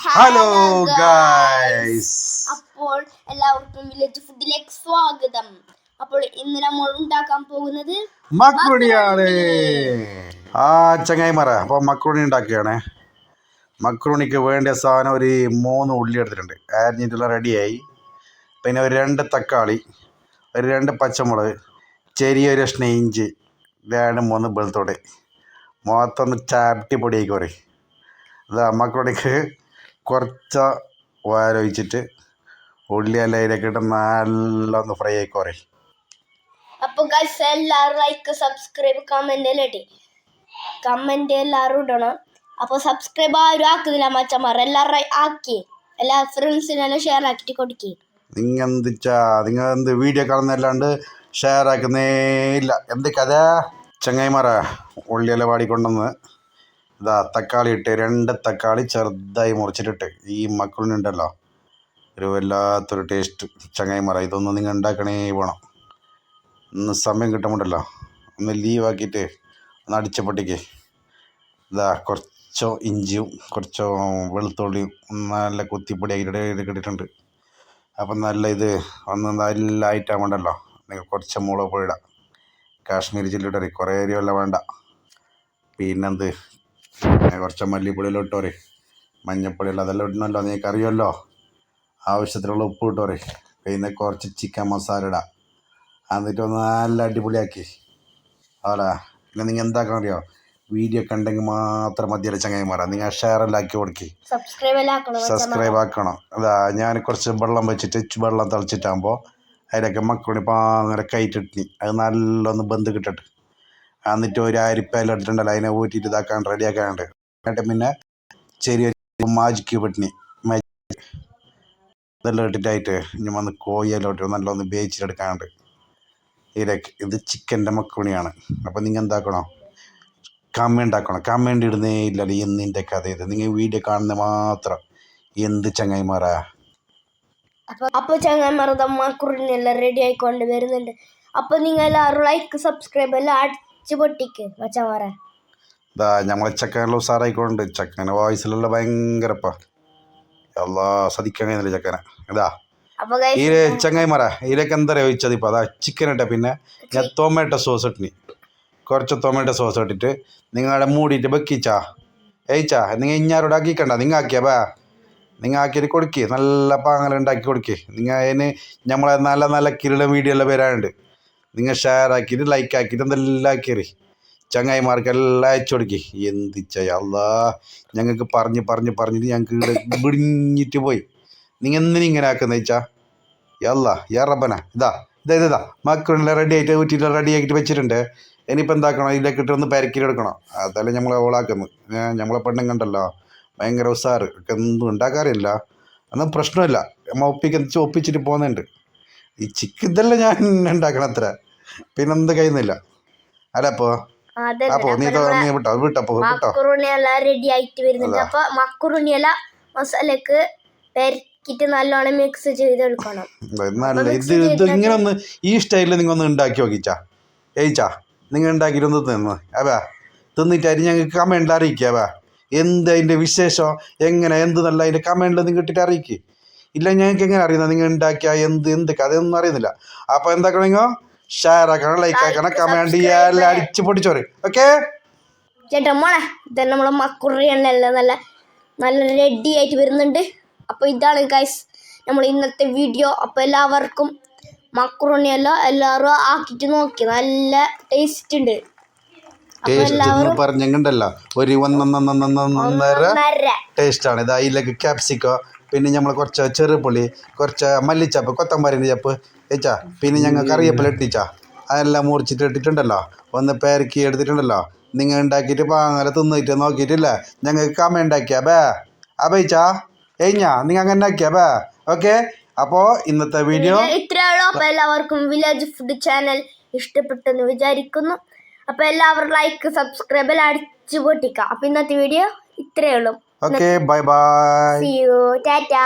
Hello guys, അപ്പോൾ എല്ലാവർക്കും village ഫുഡിലേക്ക് സ്വാഗതം. അപ്പോൾ ഇന്ന് നമ്മൾ ഉണ്ടാക്കാൻ പോകുന്നത് മക്രോണിയാണ്. ചങ്ങായിമാര, അപ്പോൾ മക്രോണി ഉണ്ടാക്കുകയാണ്. മക്രോണിക്ക് വേണ്ട സാധനം ഒരു 3 ഉള്ളി എടുത്തിട്ടുണ്ട്, അരിഞ്ഞിട്ടുള്ള റെഡിയായി. പിന്നെ ഒരു 2 തക്കാളി, ഒരു 2 പച്ചമുളക്, ചെറിയൊരു കഷ്ണം ഇഞ്ചി, 2-3 വെളുത്തോടെ മൊത്തം ഒന്ന് ചാപ്റ്റി പൊടിയാക്കി പറയും. ഇതാ മക്രോണിക്ക് കുറച്ച് വാരൊഴിച്ചിട്ട് ഉള്ളിയെല്ലാം അതിലേക്ക് ഇട്ട് നല്ല ഒന്ന് ഫ്രൈ ആക്കി കുറേ. അപ്പോൾ ഗൈസ് എല്ലാവരും ലൈക്ക് സബ്സ്ക്രൈബ് കമന്റ് എല്ലാവരും ഇടണം. അപ്പോൾ സബ്സ്ക്രൈബ് ആരും ആക്കുന്നില്ല മച്ചന്മാർ, എല്ലാവരും ആക്കി എല്ലാ ഫ്രണ്ട്സിനെല്ലാം ഷെയർ ആക്കിയിട്ട് കൊടുക്കുക. നിങ്ങൾ എന്ത് വീഡിയോ കാണുന്നല്ലാണ്ട് ഷെയർ ആക്കുന്നേ ഇല്ല. എന്ത് കഥ ചങ്ങായിമാറ? ഉള്ളിയെല്ലാം വാടിക്കൊണ്ടുവന്ന് ഇതാ തക്കാളി ഇട്ട് 2 തക്കാളി ചെറുതായി മുറിച്ചിട്ടിട്ട് ഈ മക്രോണി ഉണ്ടല്ലോ, ഒരു വല്ലാത്തൊരു ടേസ്റ്റ് ചങ്ങായിമാറ. ഇതൊന്നും നിങ്ങൾ ഉണ്ടാക്കണേ വേണം. ഇന്ന് സമയം കിട്ടുമ്പോണ്ടല്ലോ ഒന്ന് ലീവാക്കിയിട്ട് ഒന്ന് അടിച്ച പൊട്ടിക്ക്. ഇതാ കുറച്ചോ ഇഞ്ചിയും കുറച്ചോ വെളുത്തുള്ളിയും നല്ല കുത്തിപ്പൊടിയാക്കിയിട്ട് ഇട്ടിട്ടുണ്ട്. അപ്പം നല്ല ഇത് ഒന്ന് നല്ല ഐറ്റാകുമ്പോണ്ടല്ലോ നിങ്ങൾ കുറച്ച് മുളക് പൊടി ഇടാം, കാശ്മീരി ചില്ലി ഇട്ടറി, കുറേ എരിവെല്ലാം വേണ്ട. പിന്നെന്ത് കുറച്ച് മല്ലിപ്പൊടിയെല്ലാം ഇട്ടോരെ, മഞ്ഞൾപ്പൊടിയെല്ലാം അതെല്ലാം ഇടണമല്ലോ, നിങ്ങൾക്ക് അറിയുമല്ലോ. ആവശ്യത്തിനുള്ള ഉപ്പ് ഇട്ടോരെ. പിന്നെ കുറച്ച് ചിക്കൻ മസാല ഇടാം, എന്നിട്ട് ഒന്ന് നല്ല അടിപൊളിയാക്കി. അല്ല പിന്നെ നിങ്ങൾ എന്താക്കാൻ അറിയോ, വീഡിയോ കണ്ടെങ്കിൽ മാത്രം മതിയല്ല ചങ്ങായിമാരാ. നിങ്ങൾ ഷെയറെല്ലാം ആക്കി കൊടുക്കി, സബ്സ്ക്രൈബ് ആക്കണം. അതാ ഞാൻ കുറച്ച് വെള്ളം വെച്ചിട്ട് വെള്ളം തിളച്ചിട്ടാകുമ്പോൾ അതിലൊക്കെ മക്രോണി അങ്ങനെ കയറ്റിട്ടിനി അത് നല്ലൊന്ന് ബന്ധ് കിട്ടിട്ട്, എന്നിട്ട് ഒരു അരിപ്പയെല്ലാം ഇട്ടിട്ടുണ്ടല്ലോ അതിനെ ഊറ്റിയിട്ട് ഇതാക്കാൻ റെഡിയാക്കാനുണ്ട്. എന്നിട്ട് പിന്നെ ചെറിയൊരു മാജി ക്യൂബ് ഇട്ടിനി, ഇതെല്ലാം ഇട്ടിട്ടായിട്ട് ഇനി വന്ന് കോഴിയെല്ലാം ഇട്ട് നല്ലൊന്ന് വേവിച്ചിട്ടെടുക്കാനുണ്ട്. ഇത് ചിക്കൻ്റെ മക്രോണിയാണ്. അപ്പോൾ നിങ്ങൾ എന്താക്കണം, കമൻ്റ് ഇടുന്നേ ഇല്ലല്ലോ. എന്നിൻ്റെ കഥ ഇത് നിങ്ങൾ വീഡിയോ കാണുന്ന മാത്രം. എന്ത് ചങ്ങായിമാരാ? അപ്പോൾ ചങ്ങായിമാർ മക്രോണി എല്ലാം റെഡി ആയിക്കൊണ്ട് വരുന്നുണ്ട്. അപ്പോൾ നിങ്ങൾ എല്ലാവരും ലൈക്ക് സബ്സ്ക്രൈബ് എല്ലാം അടിച്ച് പൊട്ടിക്ക് മച്ചന്മാരെ. ഇതാ നമ്മളെ ചക്കനെല്ലാം ഉസാറായിക്കൊണ്ട്, ചക്കനെ വോയിസിലുള്ള ഭയങ്കരപ്പാ എല്ലാ സദിക്കാൻ കഴിയുന്നില്ല ചക്കനെ. ഇതാ ഈ ചങ്ങായിമാരാ ഇതിലേക്ക് എന്താ ചോദിച്ചത്. ഇപ്പോൾ അതാ ചിക്കൻ ഇട്ട പിന്നെ ഞാൻ ടൊമാറ്റോ സോസ് ഇട്ടിനി, കുറച്ച് ടൊമാറ്റോ സോസ് ഇട്ടിട്ട് നിങ്ങളുടെ മൂടിയിട്ട് വെക്കിച്ചാ ഏച്ചാ. നിങ്ങൾ ഇഞ്ഞാരോട് ആക്കിക്കണ്ട, നിങ്ങൾ ആക്കിയാ നിങ്ങൾ ആക്കിയിട്ട് കൊടുക്കുക, നല്ല പാങ്ങല ഉണ്ടാക്കി കൊടുക്കുക. നിങ്ങൾ അതിന് നമ്മളെ നല്ല നല്ല കിരീടം വീഡിയോ എല്ലാം വരാനുണ്ട്. നിങ്ങൾ ഷെയർ ആക്കിയിട്ട് ലൈക്ക് ആക്കിയിട്ട് എന്തെല്ലാം ആക്കിയറി ചങ്ങായിമാർക്കെല്ലാം അയച്ചു കൊടുക്കി. എന്ത് ചെയ്യാ, ഞങ്ങൾക്ക് പറഞ്ഞിട്ട് ഞങ്ങൾക്ക് ഇവിടെ വിടിഞ്ഞിട്ട് പോയി. നിങ്ങൾ എന്തിനും ഇങ്ങനെ ആക്കുന്ന വെച്ചാ റബ്ബന. ഇതാ മക്രോണിയെല്ലാം റെഡി ആയിട്ട് ഊറ്റിയിട്ട് റെഡി ആക്കിയിട്ട് വെച്ചിട്ടുണ്ട്. ഇനിയിപ്പോൾ എന്താക്കണം, ഇതിലേക്ക് ഇട്ട് ഒന്ന് പെരക്കിലെടുക്കണം. അതല്ലേ നമ്മളെ ഓളാക്കുന്നത്. നമ്മളെ പെണ്ണും കണ്ടല്ലോ ഭയങ്കര ഉസാറ്, എന്തും ഉണ്ടാക്കാറില്ല, അതൊന്നും പ്രശ്നമില്ല. നമ്മൾ ഒപ്പിച്ചിട്ട് പോകുന്നുണ്ട്. ഈ ചിക്കൻ ഇതെല്ലാം ഞാൻ ഉണ്ടാക്കണം അത്ര, പിന്നെന്ത് കഴിയുന്നില്ല അല്ല. അപ്പോൾ നീ വിട്ടോ. മക്രോണിയെല്ലാം റെഡി ആയിട്ട് വരുന്നുണ്ട്. അപ്പൊ മക്രോണിയെല്ലാം മസാലക്ക് പെരക്കിട്ട് നല്ലോണം മിക്സ് ചെയ്തെടുക്കണം. ഇത് ഇങ്ങനെ ഒന്ന് ഈ സ്റ്റൈലിൽ നിങ്ങൾ ഒന്ന് ഉണ്ടാക്കി നോക്കിച്ചാ നിങ്ങൾ ഉണ്ടാക്കിയിട്ട് ഒന്ന് തിന്ന് തിന്നിട്ടായിട്ട് ഞങ്ങൾക്ക് കമൻറ്റിൽ അറിയിക്കുക. എന്ത് അതിൻ്റെ വിശേഷം, എങ്ങനെ എന്ത് നല്ല അതിൻ്റെ കമൻറ്റിൽ നിങ്ങൾ ഇട്ടിട്ട് അറിയിക്കുക. ഇല്ല ഞങ്ങൾക്ക് എങ്ങനെ അറിയുന്നത് നിങ്ങൾ ഉണ്ടാക്കിയ എന്ത് കഥയൊന്നും അറിയുന്നില്ല. അപ്പോൾ എന്താക്കണം, നിങ്ങൾ ഷെയർ ആക്കണം, ലൈക്ക് ആക്കണം, കമൻറ്റ് എല്ലാം അടിച്ച് പൊട്ടിച്ചോറ്. ഓക്കെ ചേട്ടാ മോളെ, ഇതന്നെ നമ്മളെ മക്രോണിയെല്ലാം നല്ല റെഡി ആയിട്ട് വരുന്നുണ്ട്. അപ്പോൾ ഇതാണ് ഗൈസ് നമ്മൾ ഇന്നത്തെ വീഡിയോ. അപ്പോൾ എല്ലാവർക്കും മക്രോണിയെല്ലാം എല്ലാവരും ആക്കിയിട്ട് നോക്കി, നല്ല ടേസ്റ്റ് ഉണ്ട്. പറഞ്ഞുണ്ടല്ലോ ഒരു ഒന്നൊന്നര ടേസ്റ്റാണ് ഇത്. അതിലേക്ക് ക്യാപ്സിക്കോ, പിന്നെ നമ്മൾ കുറച്ച് ചെറുപുളി, കുറച്ച് മല്ലിച്ചപ്പ്, കൊത്തമ്പരിൻ്റെ ചപ്പ് വെച്ചാ, പിന്നെ ഞങ്ങൾ കറിവേപ്പില ഇട്ടിച്ചാ അതെല്ലാം മുറിച്ചിട്ട് ഇട്ടിട്ടുണ്ടല്ലോ, ഒന്ന് പെരക്കി എടുത്തിട്ടുണ്ടല്ലോ. നിങ്ങൾ ഉണ്ടാക്കിയിട്ട് പാങ്ങല തിന്നിട്ട് നോക്കിയിട്ടില്ല ഞങ്ങൾക്ക് കമൻ്റ് ആക്കിയാ അബയിച്ചാ നിങ്ങൾ അങ്ങനെ ആക്കിയാ ഓക്കെ. അപ്പോൾ ഇന്നത്തെ വീഡിയോ ഇത്രയുള്ളൂ. അപ്പോൾ എല്ലാവർക്കും വില്ലേജ് ഫുഡ് ചാനൽ ഇഷ്ടപ്പെട്ടെന്ന് വിചാരിക്കുന്നു. അപ്പോൾ എല്ലാവരും ലൈക്ക് സബ്സ്ക്രൈബ് എല്ലാം അടിച്ചു പൊട്ടിക്കാം. അപ്പോൾ ഇന്നത്തെ വീഡിയോ ഇത്രയേ ഉള്ളൂ. Okay, bye. See you. Tata.